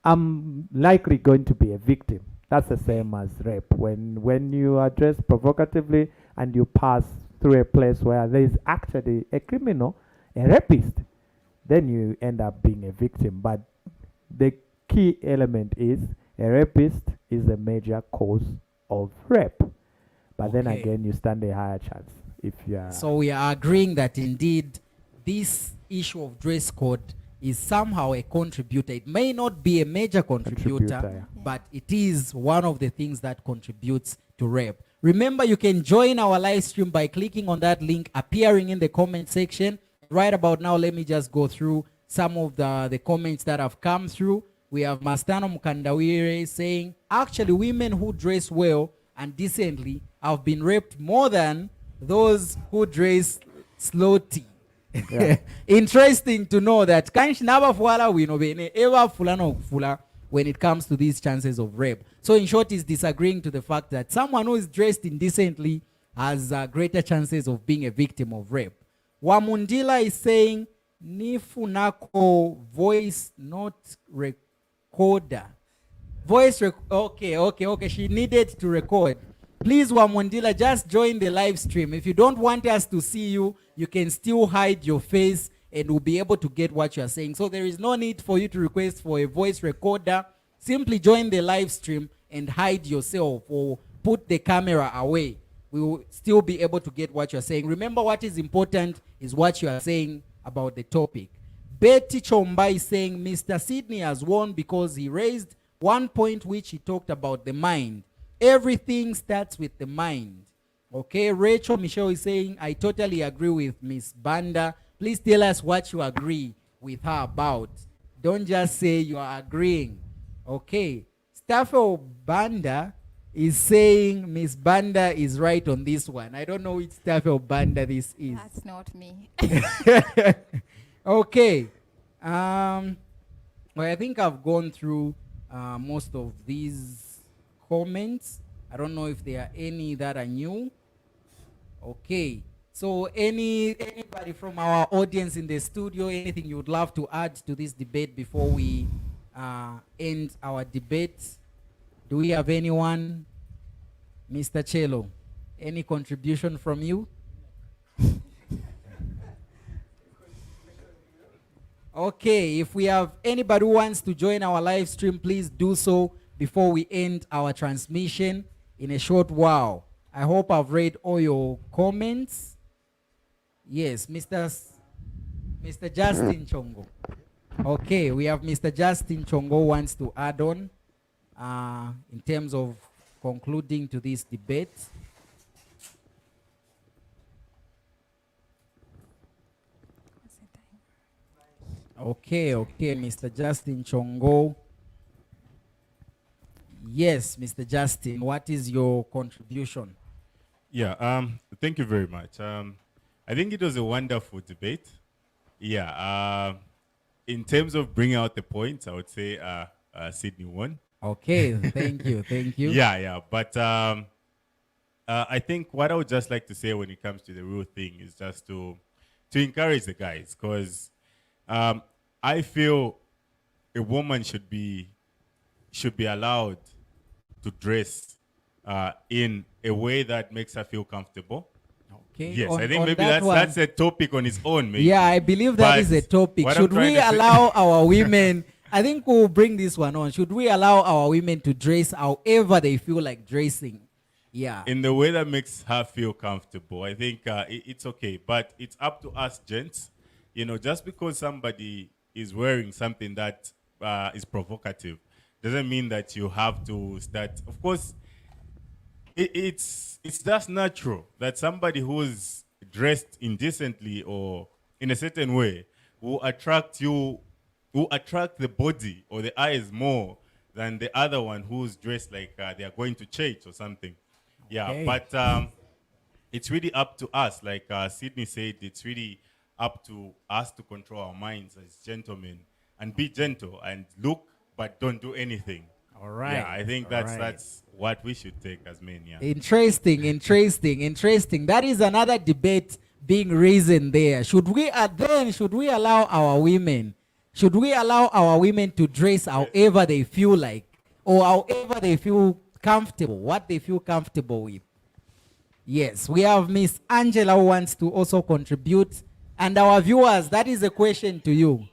I'm likely going to be a victim. That's the same as rape. When you are dressed provocatively and you pass through a place where there is actually a criminal, a rapist, then you end up being a victim. But the key element is a rapist is a major cause of rape. But then Okay. again, you stand a higher chance if you are. So we are agreeing that indeed this issue of dress code is somehow a contributor. It may not be a major contributor, Contributor, yeah. but it is one of the things that contributes to rape. Remember, you can join our live stream by clicking on that link appearing in the comment section. Right about now, let me just go through some of the comments that have come through. We have Mastano Mukandawire saying, actually, women who dress well and decently have been raped more than those who dress slowly. Yeah. Interesting to know that kanshi n'abafuala wino bene ebafula n'okufula when it comes to these chances of rape. So in short, is disagreeing to the fact that someone who is dressed indecently has greater chances of being a victim of rape. Wamundila is saying nifunako voice note recorder. Okay. She needed to record. Please, Wamundila, just join the live stream. If you don't want us to see you, you can still hide your face and we'll be able to get what you are saying. So there is no need for you to request for a voice recorder. Simply join the live stream and hide yourself or put the camera away. We will still be able to get what you're saying. Remember, what is important is what you are saying about the topic. Betty Chomba is saying Mr. Sydney has won because he raised one point which he talked about the mind. Everything starts with the mind. Okay, Rachel Michelle is saying, I totally agree with Miss Banda. Please tell us what you agree with her about. Don't just say you are agreeing. Okay, Staffel Banda is saying Miss Banda is right on this one. I don't know which Staffel Banda this is. That's not me. Okay. Well, I think I've gone through most of these comments. I don't know if there are any that are new. Okay. So anybody from our audience in the studio, anything you would love to add to this debate before we end our debate. Do we have anyone? Mr. Chelo, any contribution from you? Okay, if we have anybody who wants to join our live stream, please do so before we end our transmission in a short while. I hope I've read all your comments. Yes, Mr. Justin Chongo. Okay, we have Mr. Justin Chongo wants to add on in terms of concluding to this debate. Okay, Mr. Justin Chongo. Yes, Mr. Justin, what is your contribution? Yeah, thank you very much. I think it was a wonderful debate. Yeah, in terms of bringing out the points, I would say Sydney won. Okay, thank you. Yeah, but I think what I would just like to say when it comes to the real thing is just to encourage the guys, because I feel a woman should be allowed to dress in a way that makes her feel comfortable. Okay. Yes, on, I think on maybe that that's a topic on its own. Maybe. Yeah, I believe that But is a topic. what I'm Should trying we to say- allow our women, I think we'll bring this one on. Should we allow our women to dress however they feel like dressing? Yeah. in the way that makes her feel comfortable? I think it's okay, but it's up to us, gents. You know, just because somebody is wearing something that is provocative doesn't mean that you have to start. Of course, it's just natural that somebody who's dressed indecently or in a certain way will attract the body or the eyes more than the other one who's dressed like they are going to church or something. Yeah, Okay. but it's really up to us. Like Sydney said, it's really up to us to control our minds as gentlemen and be gentle and look, but don't do anything. All right. Yeah, I think all right. that's what we should take as men. Yeah. Interesting. That is another debate being risen there. Should we allow our women to dress however they feel like, or however they feel comfortable, what they feel comfortable with? Yes, we have Miss Angela who wants to also contribute. And our viewers, that is a question to you.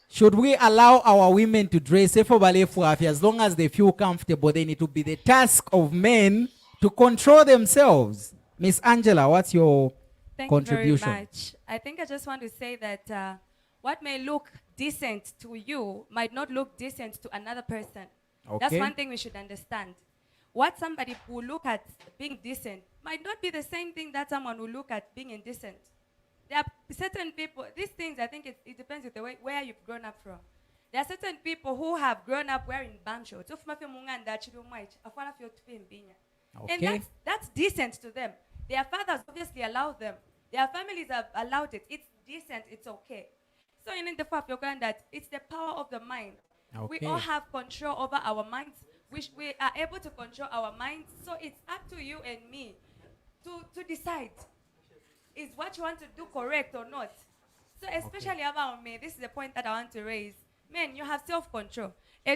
Should we allow our women to dress as long as they feel comfortable? Then it will be the task of men to control themselves. Miss Angela, what's your Thank contribution? you very much. I think I just want to say that what may look decent to you might not look decent to another person. That's Okay. one thing we should understand. What somebody will look at being decent might not be the same thing that someone will look at being indecent. There are certain people, these things, I think it depends with the way where you've grown up from. There are certain people who have grown up wearing bum shorts. And Okay. that's decent to them. Their fathers obviously allow them. Their families have allowed it. It's decent, it's okay. So in the fact that it's the power of the mind. We Okay. all have control over our minds. We are able to control our minds. So it's up to you and me to decide. Is what you want to do correct or not? So especially about me, this is the point that I want to raise. Men, you have self-control. No.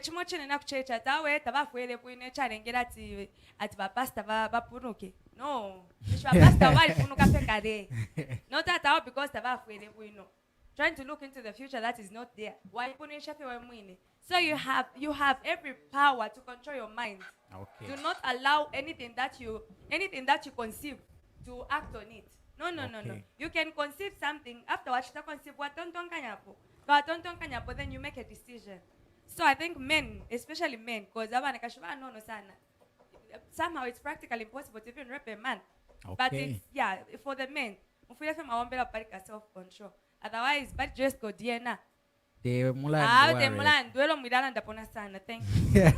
Not that out because trying to look into the future that is not there. Why? So you have every power to control your mind. Okay. Do not allow anything that you conceive to act on it. No. Okay. You can conceive something afterwards. Conceive then you make a decision. So I think men, especially men, because somehow it's practically impossible to even rape a man. But Okay. it's for the men. Self-control. Otherwise, but just go DNA. The Mulan Thank you.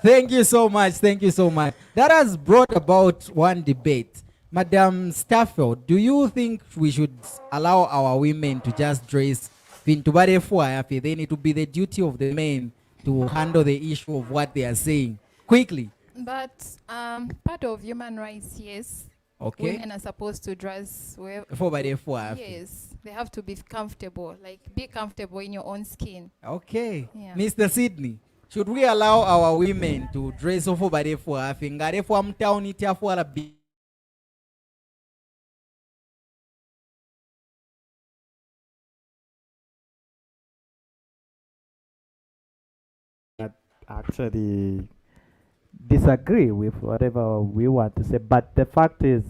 Thank you so much. That has brought about one debate. Madam Stafford, do you think we should allow our women to just dress? Then it will be the duty of the men to handle the issue of what they are saying quickly. But part of human rights, yes. Okay. Women are supposed to dress well. Yes, they have to be comfortable. Like, be comfortable in your own skin. Okay. Yeah. Mr. Sydney, should we allow our women to dress over by the for ngare for town it for a bit? Actually disagree with whatever we want to say, but the fact is,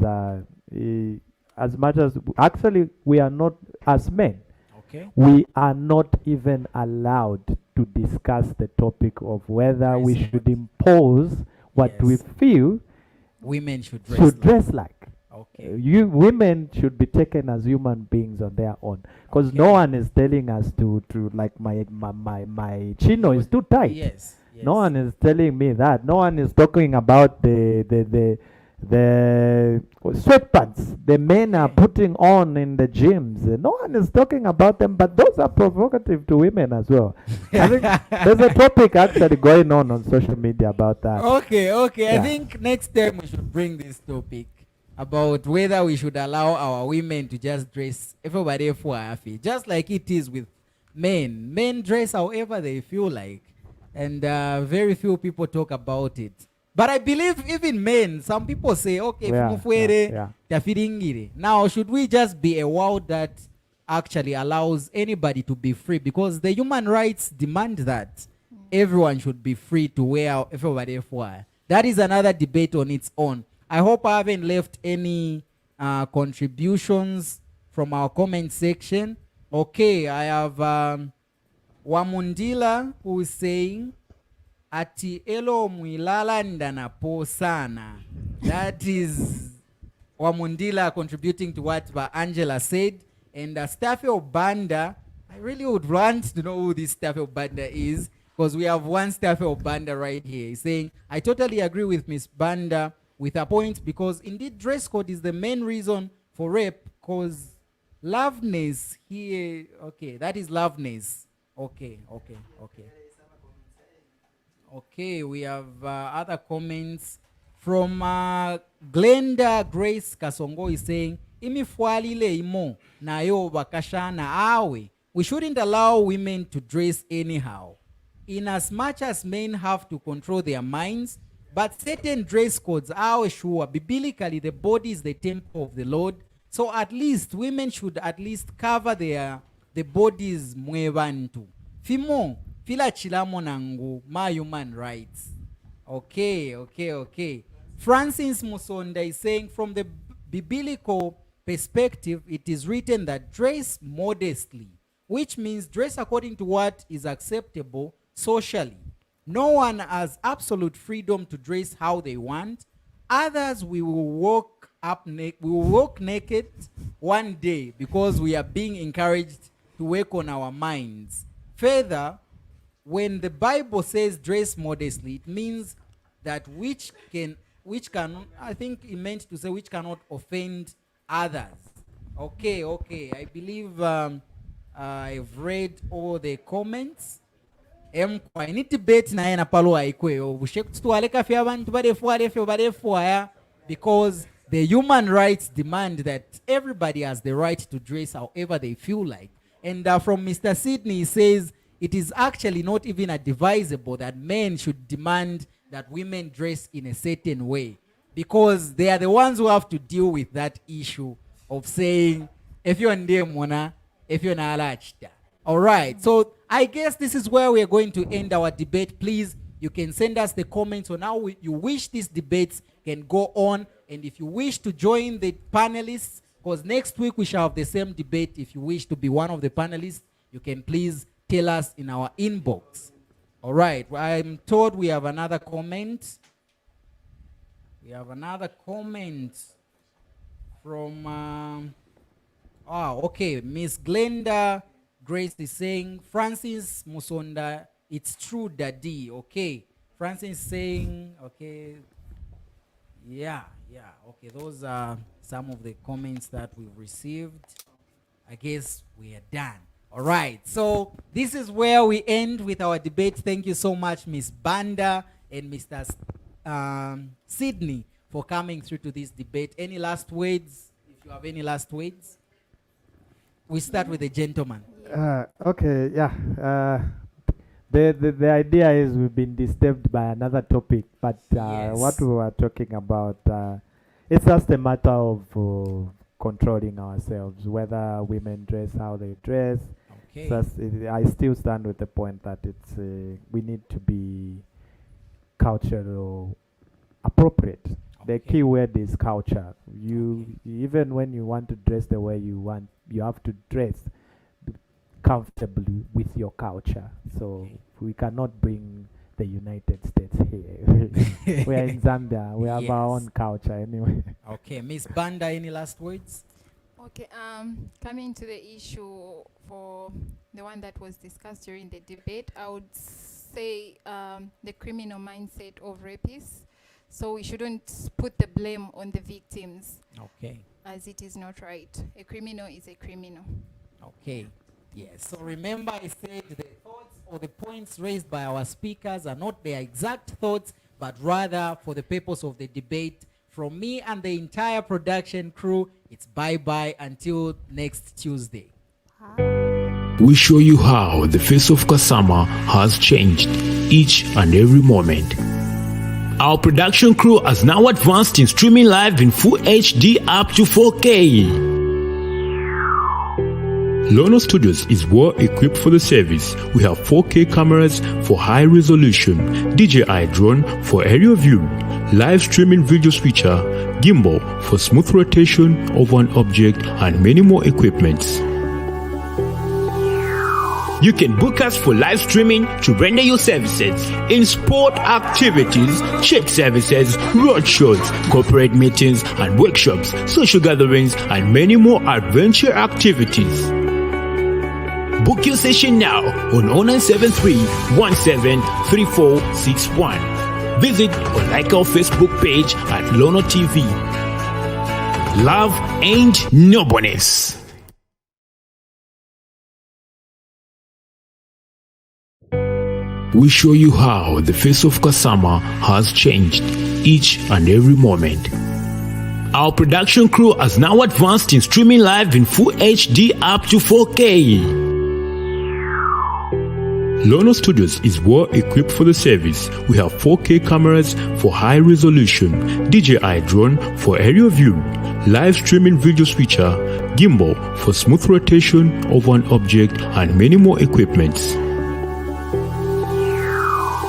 as much as actually we are not, as men, Okay. we are not even allowed to discuss the topic of whether we Dress should impose what we Yes. feel Women should dress. should like- dress like. Okay. You women should be taken as human beings on their own, because no Okay. one is telling us to like my chino is too tight. Yes. Yes. No one is telling me that. No one is talking about the sweatpants the men are putting on in the gyms. No one is talking about them, but those are provocative to women as well. I think there's a topic actually going on social media about that. Okay, okay. I Yeah. think next time we should bring this topic about whether we should allow our women to just dress everybody for happy, just like it is with men. Men dress however they feel like, and very few people talk about it. But I believe even men, some people say, okay, Yeah, fumufuere, yeah. tafiringire. Now, should we just be a world that actually allows anybody to be free? Because the human rights demand that everyone should be free to wear everybody for. That is another debate on its own. I hope I haven't left any contributions from our comment section. Okay, I have Wamundila who is saying, ati elo mwilala ndanapo sana. That is Wamundila contributing to what Angela said. And Staffy Obanda, I really would want to know who this Staffy Obanda is, because we have one Staffy Obanda right here. He's saying, I totally agree with Miss Banda with her point, because indeed dress code is the main reason for rape, because loveness here, okay, that is loveness. Okay, okay, okay. Okay, we have other comments from Glenda Grace Kasongo is saying, imifwalile imo nayo bakashana awe. We shouldn't allow women to dress anyhow. In as much as men have to control their minds, but certain dress codes are sure. Biblically, the body is the temple of the Lord. So at least women should at least cover the bodies mwebantu. Fimo, fila chilamo nangu, my human rights. Okay, okay, okay. Francis Musonda is saying, from the biblical perspective, it is written that dress modestly, which means dress according to what is acceptable socially. No one has absolute freedom to dress how they want. Others we will walk naked one day because we are being encouraged to work on our minds. Further, when the Bible says dress modestly, it means that which cannot, I think it meant to say which cannot offend others. Okay, okay. I believe I've read all the comments. Any debate na yena palo aikwe tualeka fya abantu badefuaya, because the human rights demand that everybody has the right to dress however they feel like. And from Mr. Sydney, he says it is actually not even advisable that men should demand that women dress in a certain way, because they are the ones who have to deal with that issue of saying, if you're ndemona, if you're nalachta. All right, so I guess this is where we are going to end our debate. Please, you can send us the comments on how you wish these debates can go on. And if you wish to join the panelists, because next week we shall have the same debate. If you wish to be one of the panelists, you can please tell us in our inbox. All right, I'm told we have another comment. We have another comment from, okay, Miss Glenda Grace is saying, Francis Musonda, it's true, Daddy. Okay, Francis saying, okay, yeah, okay, those are some of the comments that we've received. I guess we are done. All right, so this is where we end with our debate. Thank you so much, Miss Banda and Mr. Sydney, for coming through to this debate. Any last words? If you have any last words, we start with the gentleman. Okay, yeah. The idea is we've been disturbed by another topic, but Yes. what we were talking about, it's just a matter of controlling ourselves, whether women dress how they dress. Okay. I still stand with the point that it's we need to be cultural appropriate. The Okay. key word is culture. Even when you want to dress the way you want, you have to dress comfortably with your culture. So we cannot bring the United States here. We are in Zambia. We have our Yes. own culture anyway. Okay, Miss Banda, any last words? Okay, coming to the issue for the one that was discussed during the debate, I would say the criminal mindset of rapists. So we shouldn't put the blame on the victims, Okay. as it is not right. A criminal is a criminal. Okay. Yes. So remember, I said the thoughts or the points raised by our speakers are not their exact thoughts, but rather for the purpose of the debate. From me and the entire production crew, it's bye-bye until next Tuesday. We show you how the face of Kasama has changed each and every moment. Our production crew has now advanced in streaming live in full HD up to 4K. Lono Studios is well equipped for the service. We have 4K cameras for high resolution, DJI drone for aerial view, live streaming video switcher, gimbal for smooth rotation of an object, and many more equipments. You can book us for live streaming to render your services in sport activities, church services, road shows, corporate meetings and workshops, social gatherings, and many more adventure activities. Book your session now on 0973 173461. Visit or like our Facebook page at Lono TV. Love ain't no bonus. We show you how the face of Kasama has changed each and every moment. Our production crew has now advanced in streaming live in full HD up to 4K. Lono Studios is well equipped for the service. We have 4K cameras for high resolution, DJI drone for aerial view, live streaming video switcher, gimbal for smooth rotation of an object, and many more equipments.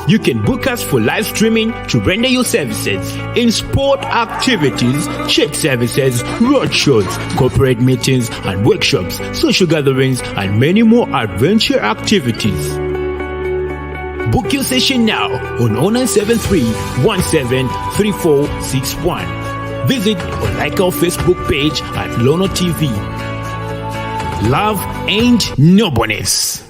You can book us for live streaming to render your services in sport activities, church services, road shows, corporate meetings and workshops, social gatherings, and many more adventure activities. Book your session now on 0973 173461. Visit or like our Facebook page at Lono TV. Love ain't no bonus.